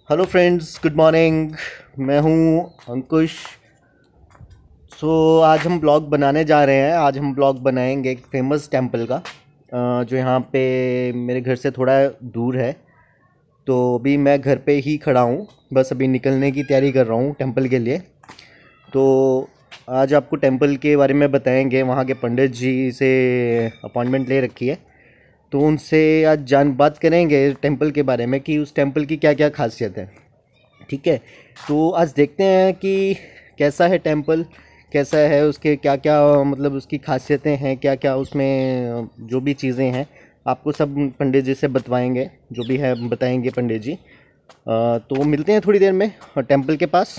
Hello friends, good morning. मैं हूँ अंकुश। आज हम ब्लॉग बनाने जा रहे हैं। आज हम ब्लॉग बनाएंगे एक फेमस टेंपल का, जो यहाँ पे मेरे घर से थोड़ा दूर है। तो अभी मैं घर पे ही खड़ा हूँ, बस अभी निकलने की तैयारी कर रहा हूँ टेंपल के लिए। तो आज आपको टेंपल के बारे में बताएंगे। वहाँ के पंडित जी से अपॉइंटमेंट ले रखी है, तो उनसे आज बात करेंगे टेंपल के बारे में कि उस टेंपल की क्या क्या खासियत है। ठीक है, तो आज देखते हैं कि कैसा है टेंपल, कैसा है, उसके क्या क्या मतलब उसकी खासियतें हैं, क्या क्या उसमें जो भी चीज़ें हैं आपको सब पंडित जी से बतवाएंगे। जो भी है बताएंगे पंडित जी। तो मिलते हैं थोड़ी देर में टेंपल के पास।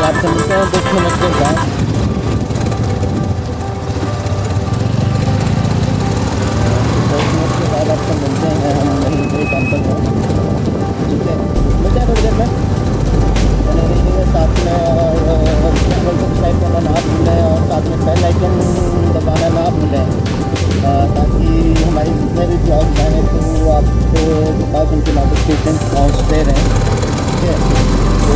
आपसे मिलते हैं 10 मिनट के बाद। 10 मिनट के बाद आपसे मिलते हैं हम वहीं पे टेंपल में। ठीक है, मिलते हैं थोड़ी देर में। बने रहिए साथ में, और चैनल को सब्सक्राइब करना ना भूलें और साथ में बेल आइकन दबाना ना भूलें, ताकि हमारी जितने भी ब्लॉग्स आए तो आपको पास उनकी नोटिफिकेशन पहुँचते रहें। ठीक है, तो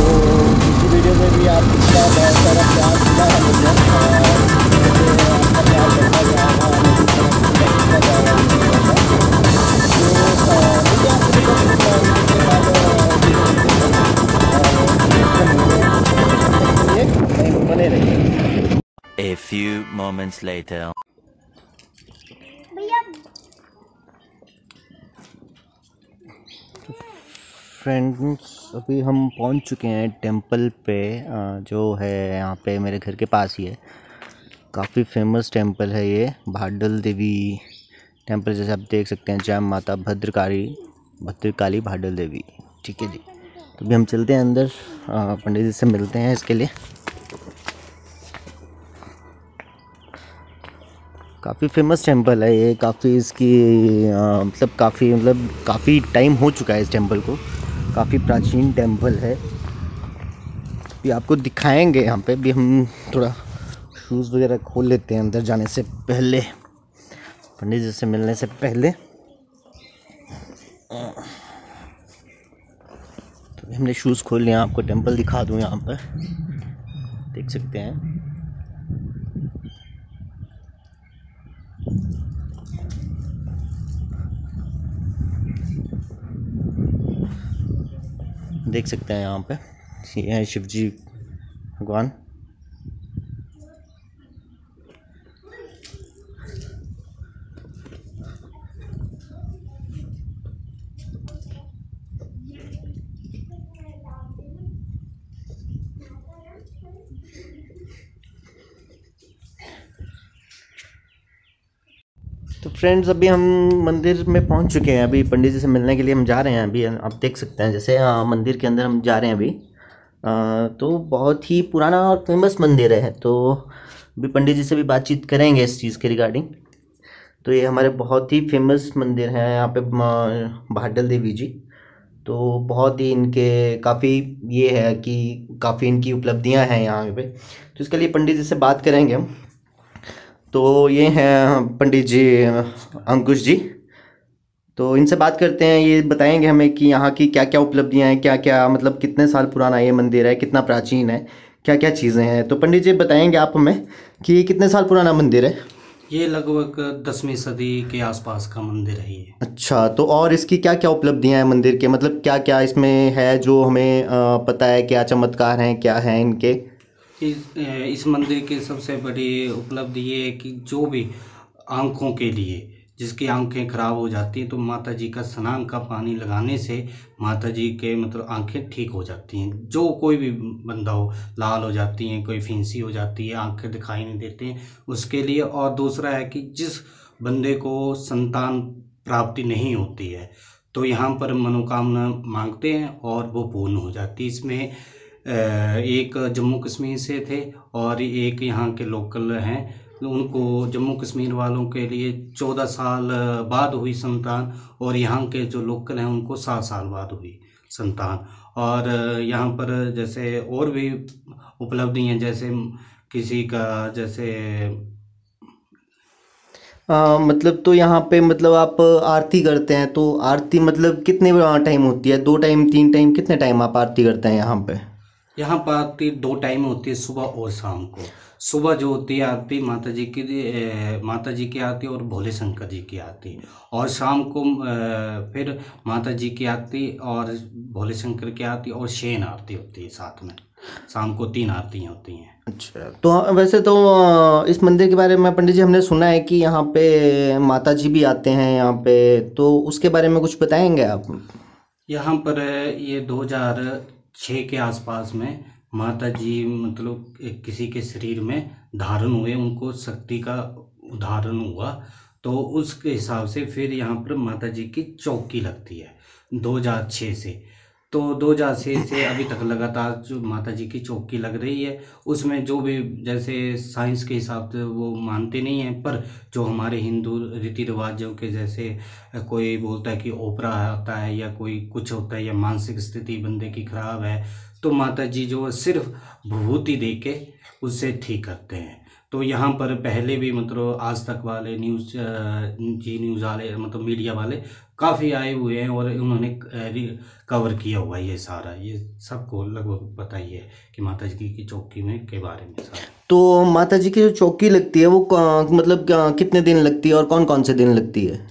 इसी वीडियो में भी आपका बहुत सारा प्यार मिला है मुझे, और आपका प्यार बढ़ता जाएगा, मुझे बढ़ता जाएगा इसी तरह। तो मुझे आपको बने रहिए। A few moments later. Friends, अभी हम पहुंच चुके हैं टेंपल पे, जो है यहाँ पे मेरे घर के पास ही है। काफ़ी फेमस टेंपल है ये, भाडल देवी टेंपल। जैसे आप देख सकते हैं, जय माता भद्रकाली भाडल देवी। ठीक है जी, तो अभी हम चलते हैं अंदर, पंडित जी से मिलते हैं इसके लिए। काफ़ी फेमस टेंपल है ये, काफ़ी इसकी मतलब काफ़ी टाइम हो चुका है इस टेंपल को। काफ़ी प्राचीन टेंपल है। भी आपको दिखाएंगे। यहाँ पे भी हम थोड़ा शूज़ वगैरह खोल लेते हैं अंदर जाने से पहले, पंडित जी से मिलने से पहले। तो हमने शूज़ खोल लिया। आपको टेंपल दिखा दूँ, यहाँ पर देख सकते हैं। देख सकते हैं यहाँ पे ये है शिव जी भगवान। तो फ्रेंड्स, अभी हम मंदिर में पहुंच चुके हैं। अभी पंडित जी से मिलने के लिए हम जा रहे हैं। अभी आप देख सकते हैं, जैसे मंदिर के अंदर हम जा रहे हैं अभी। तो बहुत ही पुराना और फेमस मंदिर है। तो अभी पंडित जी से भी बातचीत करेंगे इस चीज़ के रिगार्डिंग। तो ये हमारे बहुत ही फेमस मंदिर हैं यहाँ पे, भाडल देवी जी। तो बहुत ही इनके काफ़ी ये है कि काफ़ी इनकी उपलब्धियाँ हैं यहाँ पे। तो इसके लिए पंडित जी से बात करेंगे हम। तो ये हैं पंडित जी, अंकुश जी। तो इनसे बात करते हैं, ये बताएंगे हमें कि यहाँ की क्या क्या उपलब्धियाँ हैं, क्या क्या मतलब कितने साल पुराना ये मंदिर है, कितना प्राचीन है, क्या क्या चीज़ें हैं। तो पंडित जी बताएंगे आप हमें कि ये कितने साल पुराना मंदिर है। ये लगभग 10वीं सदी के आसपास का मंदिर है ये। अच्छा, तो और इसकी क्या क्या उपलब्धियाँ हैं मंदिर के, मतलब क्या क्या इसमें है जो हमें पता है, क्या चमत्कार हैं, क्या हैं इनके। इस मंदिर की सबसे बड़ी उपलब्धि ये है कि जो भी आँखों के लिए, जिसकी आंखें खराब हो जाती हैं, तो माता जी का स्नान का पानी लगाने से माता जी के मतलब आंखें ठीक हो जाती हैं। जो कोई भी बंदा हो, लाल हो जाती हैं, कोई फिंसी हो जाती है, आंखें दिखाई नहीं देती हैं, उसके लिए। और दूसरा है कि जिस बंदे को संतान प्राप्ति नहीं होती है, तो यहाँ पर मनोकामना मांगते हैं और वो पूर्ण हो जाती है। इसमें एक जम्मू कश्मीर से थे और एक यहाँ के लोकल हैं। उनको जम्मू कश्मीर वालों के लिए 14 साल बाद हुई संतान, और यहाँ के जो लोकल हैं उनको 7 साल बाद हुई संतान। और यहाँ पर जैसे और भी उपलब्धि हैं, जैसे किसी का जैसे मतलब तो यहाँ पे मतलब आप आरती करते हैं, तो आरती मतलब कितने टाइम होती है? 2 टाइम, 3 टाइम, कितने टाइम आप आरती करते हैं यहाँ पे? यहाँ पर आरती 2 टाइम होती है, सुबह और शाम को। सुबह जो होती है आरती माता जी की आरती और भोले शंकर जी की आरती, और शाम को फिर माता जी की आरती और भोले शंकर की आरती और शयन आरती होती है साथ में। शाम को 3 आरतियाँ होती हैं। अच्छा, तो वैसे तो इस मंदिर के बारे में पंडित जी हमने सुना है कि यहाँ पे माता जी भी आते हैं यहाँ पे, तो उसके बारे में कुछ बताएंगे आप? यहाँ पर ये 2006 के आसपास में माता जी मतलब किसी के शरीर में धारण हुए, उनको शक्ति का उदाहरण हुआ, तो उसके हिसाब से फिर यहाँ पर माता जी की चौकी लगती है 2006 से। तो 2006 से अभी तक लगातार जो माता जी की चौकी लग रही है, उसमें जो भी जैसे साइंस के हिसाब से वो मानते नहीं हैं, पर जो हमारे हिंदू रीति रिवाजों के जैसे कोई बोलता है कि ओपरा आता है या कोई कुछ होता है या मानसिक स्थिति बंदे की खराब है, तो माता जी जो सिर्फ विभूति दे के उससे ठीक करते हैं। तो यहाँ पर पहले भी मतलब आज तक वाले जी न्यूज़ वाले मतलब मीडिया वाले काफ़ी आए हुए हैं, और उन्होंने कवर किया हुआ है ये सारा, ये सबको लगभग पता ही है कि माता जी की चौकी में के बारे में सारा। तो माता जी की जो चौकी लगती है वो मतलब कितने दिन लगती है और कौन कौन से दिन लगती है?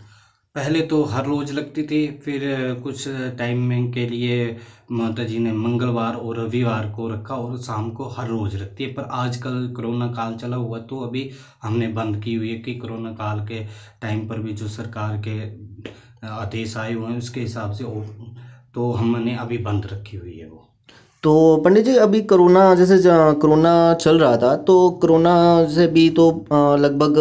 पहले तो हर रोज लगती थी, फिर कुछ टाइमिंग के लिए माता जी ने मंगलवार और रविवार को रखा, और शाम को हर रोज रखती है। पर आजकल कोरोना काल चला हुआ, तो अभी हमने बंद की हुई है कि कोरोना काल के टाइम पर भी जो सरकार के आदेश आए हुए हैं उसके हिसाब से तो हमने अभी बंद रखी हुई है वो। तो पंडित जी अभी कोरोना जैसे कोरोना चल रहा था, तो कोरोना से भी तो लगभग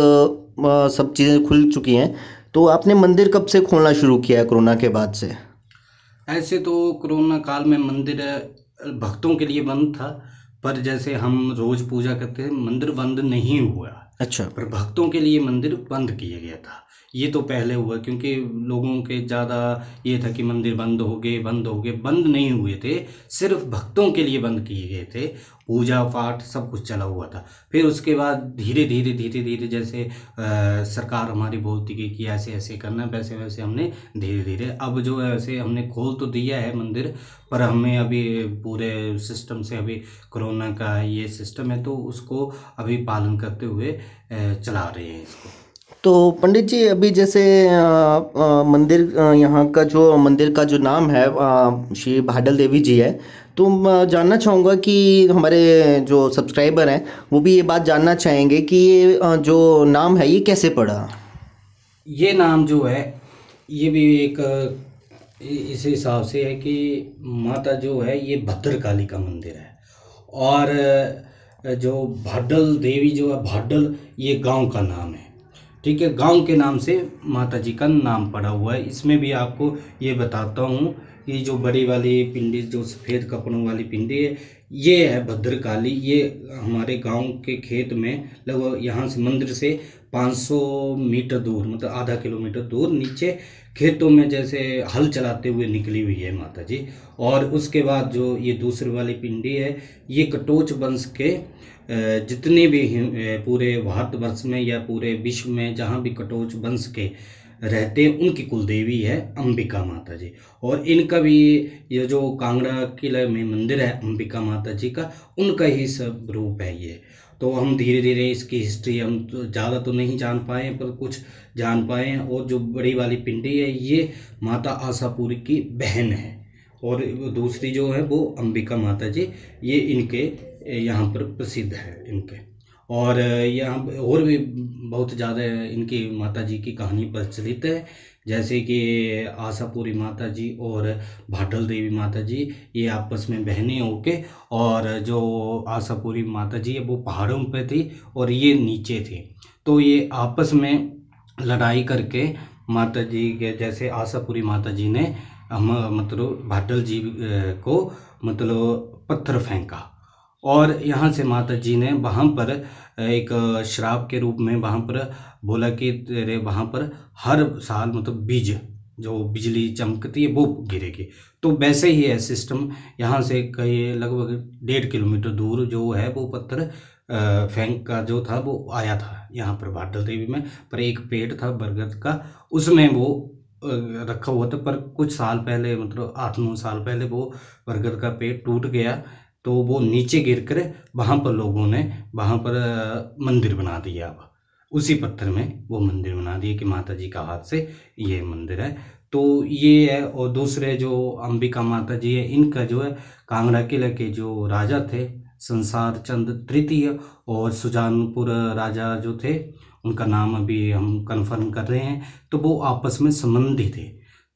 सब चीज़ें खुल चुकी हैं, तो आपने मंदिर कब से खोलना शुरू किया है कोरोना के बाद से? ऐसे तो कोरोना काल में मंदिर भक्तों के लिए बंद था, पर जैसे हम रोज पूजा करते हैं मंदिर बंद नहीं हुआ, अच्छा। पर भक्तों के लिए मंदिर बंद किया गया था। ये तो पहले हुआ क्योंकि लोगों के ज़्यादा ये था कि मंदिर बंद हो गए, बंद हो गए, बंद नहीं हुए थे, सिर्फ भक्तों के लिए बंद किए गए थे। पूजा पाठ सब कुछ चला हुआ था। फिर उसके बाद धीरे धीरे जैसे सरकार हमारी बोलती गई कि ऐसे ऐसे करना है, वैसे वैसे हमने धीरे धीरे अब जो है ऐसे हमने खोल तो दिया है मंदिर, पर हमें अभी पूरे सिस्टम से अभी कोरोना का ये सिस्टम है तो उसको अभी पालन करते हुए चला रहे हैं इसको। तो पंडित जी अभी जैसे मंदिर यहाँ का जो मंदिर का जो नाम है श्री भाडल देवी जी है, तो मैं जानना चाहूँगा कि हमारे जो सब्सक्राइबर हैं वो भी ये बात जानना चाहेंगे कि ये जो नाम है ये कैसे पड़ा? ये नाम जो है ये भी एक इस हिसाब से है कि माता जो है ये भद्रकाली का मंदिर है, और जो भाडल देवी जो है, भाडल ये गांव का नाम है, ठीक है, गांव के नाम से माता जी का नाम पड़ा हुआ है। इसमें भी आपको ये बताता हूँ कि जो बड़ी वाली पिंडी जो सफ़ेद कपड़ों वाली पिंडी है ये है भद्रकाली। ये हमारे गांव के खेत में लगभग यहाँ से मंदिर से 500 मीटर दूर मतलब आधा किलोमीटर दूर नीचे खेतों में जैसे हल चलाते हुए निकली हुई है माता जी। और उसके बाद जो ये दूसरी वाली पिंडी है ये कटोच वंश के जितने भी पूरे भारतवर्ष में या पूरे विश्व में जहाँ भी कटोच वंश के रहते हैं उनकी कुल देवी है अंबिका माता जी। और इनका भी ये जो कांगड़ा किले में मंदिर है अंबिका माता जी का, उनका ही सब रूप है ये। तो हम धीरे धीरे इसकी हिस्ट्री हम तो ज़्यादा तो नहीं जान पाए पर कुछ जान पाए हैं। और जो बड़ी वाली पिंडी है ये माता आशापुरी की बहन है, और दूसरी जो है वो अंबिका माता जी, ये इनके यहाँ पर प्रसिद्ध है इनके। और यहाँ और भी बहुत ज़्यादा इनकी माता जी की कहानी प्रचलित है, जैसे कि आशापुरी माता जी और भाडल देवी माता जी ये आपस में बहनें होके, और जो आशापुरी माता जी है वो पहाड़ों पे थी और ये नीचे थी, तो ये आपस में लड़ाई करके माता जी के जैसे आशापुरी माता जी ने हम मतलब भाडल जी को मतलब पत्थर फेंका और यहाँ से माता जी ने वहाँ पर एक श्राप के रूप में वहाँ पर बोला कि तेरे वहाँ पर हर साल मतलब बीज जो बिजली चमकती है वो गिरेगी। तो वैसे ही है सिस्टम, यहाँ से कई लगभग 1.5 किलोमीटर दूर जो है वो पत्थर फेंक का जो था वो आया था यहाँ पर भाटल देवी में। पर एक पेड़ था बरगद का, उसमें वो रखा हुआ था। पर कुछ साल पहले मतलब 8-9 साल पहले वो बरगद का पेड़ टूट गया, तो वो नीचे गिर कर वहाँ पर लोगों ने वहाँ पर मंदिर बना दिया। अब उसी पत्थर में वो मंदिर बना दिया कि माता जी का हाथ से ये मंदिर है। तो ये है। और दूसरे जो अंबिका माता जी है, इनका जो है कांगड़ा किले के जो राजा थे संसार चंद तृतीय और सुजानपुर राजा जो थे, उनका नाम अभी हम कंफर्म कर रहे हैं, तो वो आपस में संबंधी थे।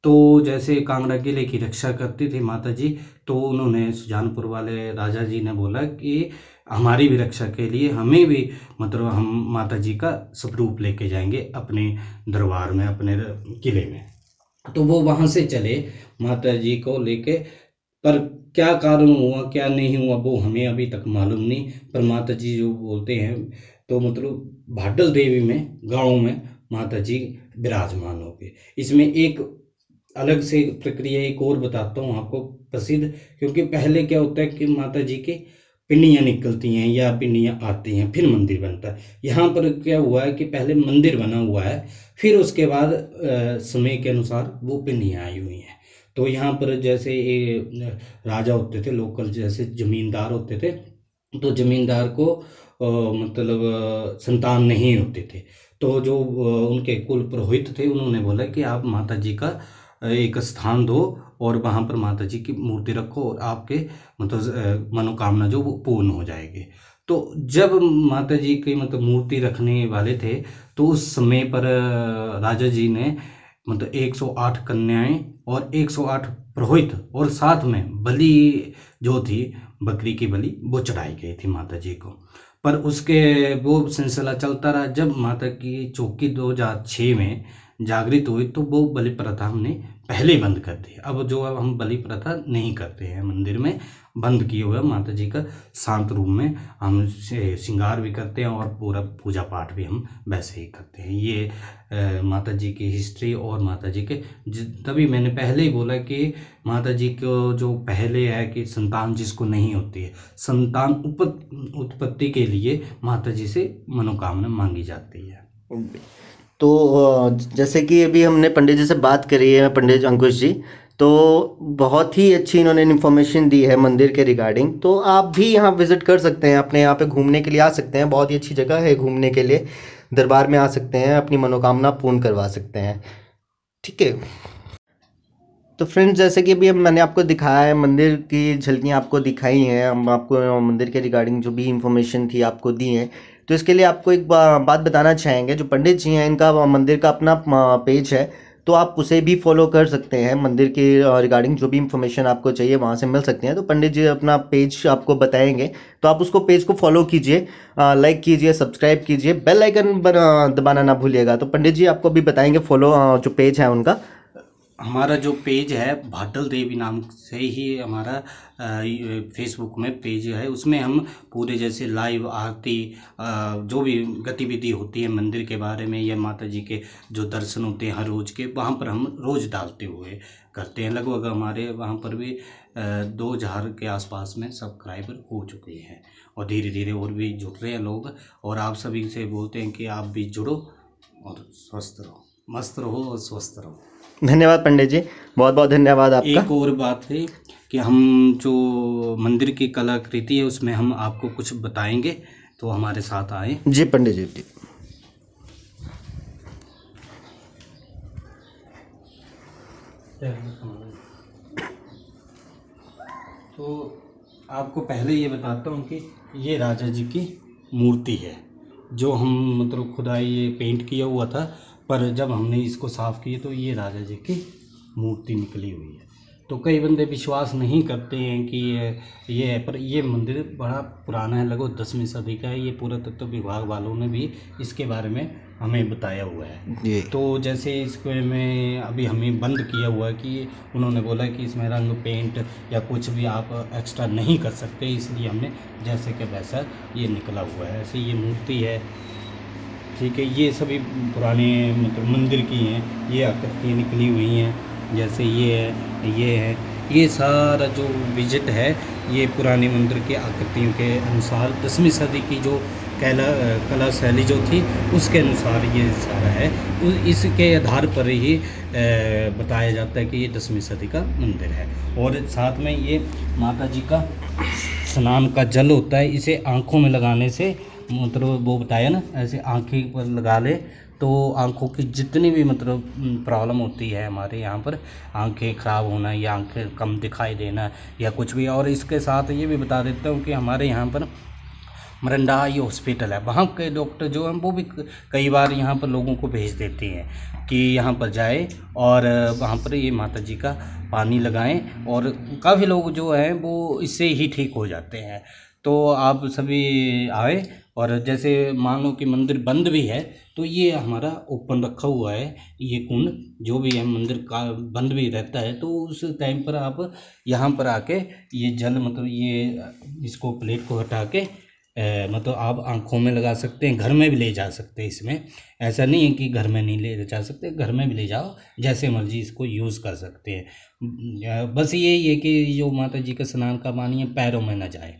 तो जैसे कांगड़ा किले की रक्षा करती थी माता जी, तो उन्होंने सुजानपुर वाले राजा जी ने बोला कि हमारी भी रक्षा के लिए हमें भी मतलब हम माता जी का स्वरूप लेके जाएंगे अपने दरबार में, अपने किले में। तो वो वहाँ से चले माता जी को लेके। पर क्या कारण हुआ क्या नहीं हुआ वो हमें अभी तक मालूम नहीं। पर माता जी जो बोलते हैं तो मतलब भाटल देवी में गाँव में माता जी विराजमान हो गए। इसमें एक अलग से प्रक्रिया एक और बताता हूँ आपको प्रसिद्ध, क्योंकि पहले क्या होता है कि माता जी की पिंडियाँ निकलती हैं या पिंडियाँ आती हैं फिर मंदिर बनता है। यहाँ पर क्या हुआ है कि पहले मंदिर बना हुआ है, फिर उसके बाद समय के अनुसार वो पिंडियाँ आई हुई हैं। तो यहाँ पर जैसे ये राजा होते थे लोकल, जैसे जमींदार होते थे, तो जमींदार को मतलब संतान नहीं होते थे। तो जो उनके कुल पुरोहित थे उन्होंने बोला कि आप माता जी का एक स्थान दो और वहाँ पर माता जी की मूर्ति रखो और आपके मतलब मनोकामना जो वो पूर्ण हो जाएगी। तो जब माता जी की मतलब मूर्ति रखने वाले थे, तो उस समय पर राजा जी ने मतलब 108 कन्याएं और 108 पुरोहित और साथ में बलि जो थी बकरी की बलि वो चढ़ाई गई थी माता जी को। पर उसके वो सिलसिला चलता रहा। जब माता की चौकी 2006 में जागृत हुई तो वो बलि प्रथा हमने पहले ही बंद कर दी। अब जो अब हम बलि प्रथा नहीं करते हैं, मंदिर में बंद किए हुए माता जी का शांत रूप में हम श्रृंगार भी करते हैं और पूरा पूजा पाठ भी हम वैसे ही करते हैं। ये माता जी की हिस्ट्री और माता जी के तभी मैंने पहले ही बोला कि माता जी को जो पहले है कि संतान जिसको नहीं होती है, संतान उत्पत्ति के लिए माता जी से मनोकामना मांगी जाती है। तो जैसे कि अभी हमने पंडित जी से बात करी है, पंडित अंकुश जी, तो बहुत ही अच्छी इन्होंने इन्फॉर्मेशन दी है मंदिर के रिगार्डिंग। तो आप भी यहाँ विजिट कर सकते हैं, अपने यहाँ पे घूमने के लिए आ सकते हैं। बहुत ही अच्छी जगह है घूमने के लिए, दरबार में आ सकते हैं, अपनी मनोकामना पूर्ण करवा सकते हैं। ठीक है। तो फ्रेंड्स, जैसे कि अभी मैंने आपको दिखाया है, मंदिर की झलकियाँ आपको दिखाई हैं, हम आपको मंदिर के रिगार्डिंग जो भी इंफॉर्मेशन थी आपको दी है। तो इसके लिए आपको एक बात बताना चाहेंगे, जो पंडित जी हैं इनका मंदिर का अपना पेज है, तो आप उसे भी फॉलो कर सकते हैं। मंदिर के रिगार्डिंग जो भी इंफॉर्मेशन आपको चाहिए वहाँ से मिल सकते हैं। तो पंडित जी अपना पेज आपको बताएंगे, तो आप उसको पेज को फॉलो कीजिए, लाइक कीजिए, सब्सक्राइब कीजिए, बेल आइकन दबाना ना भूलिएगा। तो पंडित जी आपको भी बताएंगे फॉलो जो पेज है उनका। हमारा जो पेज है भाटल देवी नाम से ही हमारा फेसबुक में पेज है। उसमें हम पूरे जैसे लाइव आरती जो भी गतिविधि होती है मंदिर के बारे में या माता जी के जो दर्शन होते हैं हर रोज़ के, वहाँ पर हम रोज़ डालते हुए करते हैं। लगभग हमारे वहाँ पर भी 2000 के आसपास में सब्सक्राइबर हो चुके हैं और धीरे धीरे और भी जुड़ रहे हैं लोग। और आप सभी से बोलते हैं कि आप भी जुड़ो और स्वस्थ रहो, मस्त रहो और स्वस्थ रहो। धन्यवाद पंडित जी, बहुत बहुत धन्यवाद आपका। एक और बात है कि हम जो मंदिर की कलाकृति है उसमें हम आपको कुछ बताएंगे, तो हमारे साथ आए। जी पंडित जी। तो आपको पहले ये बताता हूँ कि ये राजा जी की मूर्ति है जो हम मतलब खुदाई ये पेंट किया हुआ था, पर जब हमने इसको साफ़ किया तो ये राजा जी की मूर्ति निकली हुई है। तो कई बंदे विश्वास नहीं करते हैं कि ये है, पर ये मंदिर बड़ा पुराना है, लगभग 10वीं सदी का है। ये पुरातत्व विभाग वालों ने भी इसके बारे में हमें बताया हुआ है। जी। तो जैसे इसमें अभी हमें बंद किया हुआ है कि उन्होंने बोला कि इसमें रंग पेंट या कुछ भी आप एक्स्ट्रा नहीं कर सकते, इसलिए हमने जैसे कि वैसा ये निकला हुआ है। ऐसे ये मूर्ति है, ठीक है, ये सभी पुराने मतलब मंदिर की हैं, ये आकृतियाँ निकली हुई हैं। जैसे ये है, ये सारा जो विजिट है ये पुराने मंदिर की आकृतियों के अनुसार 10वीं सदी की जो कला शैली जो थी उसके अनुसार ये सारा है। इसके आधार पर ही बताया जाता है कि ये 10वीं सदी का मंदिर है। और साथ में ये माता जी का स्नान का जल होता है, इसे आँखों में लगाने से मतलब वो बताया ना, ऐसे आँखें पर लगा ले तो आँखों की जितनी भी मतलब प्रॉब्लम होती है हमारे यहाँ पर, आँखें ख़राब होना या आँखें कम दिखाई देना या कुछ भी। और इसके साथ ये भी बता देता हूँ कि हमारे यहाँ पर मरंडा आई हॉस्पिटल है, वहाँ के डॉक्टर जो हैं वो भी कई बार यहाँ पर लोगों को भेज देते हैं कि यहाँ पर जाए और वहाँ पर ये माता जी का पानी लगाएं, और काफ़ी लोग जो हैं वो इससे ही ठीक हो जाते हैं। तो आप सभी आए, और जैसे मान लो कि मंदिर बंद भी है तो ये हमारा ओपन रखा हुआ है, ये कुंड जो भी है मंदिर का बंद भी रहता है, तो उस टाइम पर आप यहाँ पर आके ये जल मतलब ये इसको प्लेट को हटा के मतलब आप आँखों में लगा सकते हैं, घर में भी ले जा सकते हैं। इसमें ऐसा नहीं है कि घर में नहीं ले जा सकते, घर में भी ले जाओ, जैसे मर्जी इसको यूज़ कर सकते हैं। बस यही है कि जो माता जी का स्नान का पानी है पैरों में ना जाए,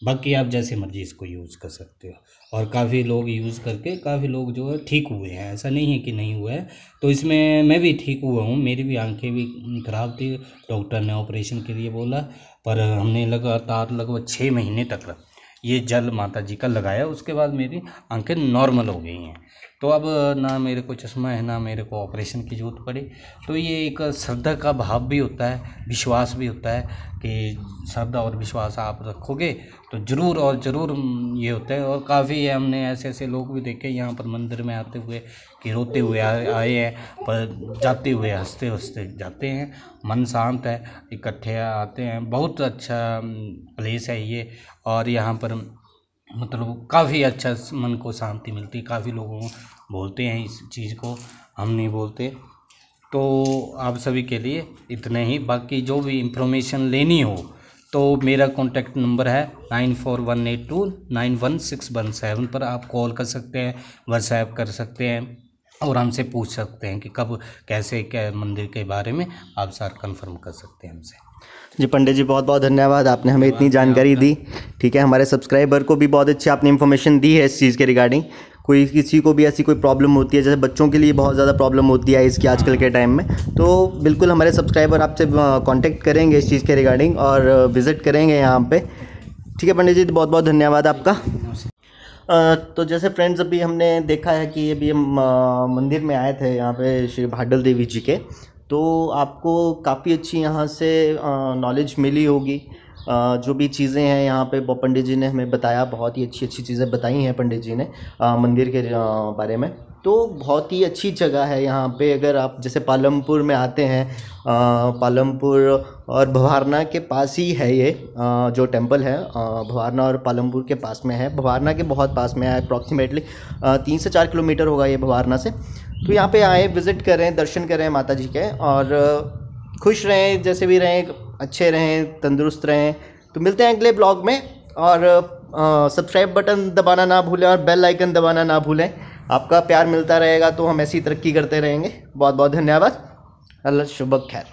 बाकी आप जैसे मर्जी इसको यूज़ कर सकते हो। और काफ़ी लोग यूज़ करके काफ़ी लोग जो है ठीक हुए हैं, ऐसा नहीं है कि नहीं हुआ है। तो इसमें मैं भी ठीक हुआ हूँ, मेरी भी आंखें भी ख़राब थी, डॉक्टर ने ऑपरेशन के लिए बोला, पर हमने लगातार लगभग 6 महीने तक ये जल माता जी का लगाया, उसके बाद मेरी आंखें नॉर्मल हो गई हैं। तो अब ना मेरे को चश्मा है ना मेरे को ऑपरेशन की ज़रूरत पड़ी। तो ये एक श्रद्धा का भाव भी होता है, विश्वास भी होता है कि श्रद्धा और विश्वास आप रखोगे तो ज़रूर और ज़रूर ये होता है। और काफ़ी हमने ऐसे ऐसे लोग भी देखे यहाँ पर मंदिर में आते हुए कि रोते हुए आए हैं, पर जाते हुए हंसते हंसते जाते हैं। मन शांत है, इकट्ठे आते हैं, बहुत अच्छा प्लेस है ये। और यहाँ पर मतलब काफ़ी अच्छा मन को शांति मिलती है। काफ़ी लोगों बोलते हैं इस चीज़ को, हम नहीं बोलते। तो आप सभी के लिए इतने ही, बाकी जो भी इंफॉर्मेशन लेनी हो तो मेरा कॉन्टैक्ट नंबर है 9418291617 पर आप कॉल कर सकते हैं, व्हाट्सएप कर सकते हैं और हमसे पूछ सकते हैं कि कब कैसे क्या मंदिर के बारे में आप सारा कंफर्म कर सकते हैं हमसे। जी पंडित जी, बहुत बहुत धन्यवाद, आपने हमें इतनी जानकारी दी। ठीक है, हमारे सब्सक्राइबर को भी बहुत अच्छी आपने इन्फॉर्मेशन दी है इस चीज़ के रिगार्डिंग। कोई किसी को भी ऐसी कोई प्रॉब्लम होती है, जैसे बच्चों के लिए बहुत ज़्यादा प्रॉब्लम होती है इसकी आजकल के टाइम में, तो बिल्कुल हमारे सब्सक्राइबर आपसे कांटेक्ट करेंगे इस चीज़ के रिगार्डिंग और विज़िट करेंगे यहाँ पे। ठीक है पंडित जी, बहुत बहुत धन्यवाद आपका। तो जैसे फ्रेंड्स अभी हमने देखा है कि अभी हम मंदिर में आए थे यहाँ पे श्री भाडल देवी जी के, तो आपको काफ़ी अच्छी यहाँ से नॉलेज मिली होगी। जो भी चीज़ें हैं यहाँ पे वो पंडित जी ने हमें बताया, बहुत ही अच्छी अच्छी चीज़ें बताई हैं पंडित जी ने मंदिर के बारे में। तो बहुत ही अच्छी जगह है यहाँ पे। अगर आप जैसे पालमपुर में आते हैं, पालमपुर और भवारना के पास ही है ये जो टेंपल है, भवारना और पालमपुर के पास में है। भवारना के बहुत पास में है, अप्रॉक्सीमेटली 3 से 4 किलोमीटर होगा ये भवारना से। तो यहाँ पे आए, विज़िट करें, दर्शन करें माता जी के, और खुश रहें, जैसे भी रहें, अच्छे रहें, तंदुरुस्त रहें। तो मिलते हैं अगले ब्लॉग में, और सब्सक्राइब बटन दबाना ना भूलें और बेल आइकन दबाना ना भूलें। आपका प्यार मिलता रहेगा तो हम ऐसी तरक्की करते रहेंगे। बहुत बहुत धन्यवाद। अल्लाह शुभ खैर।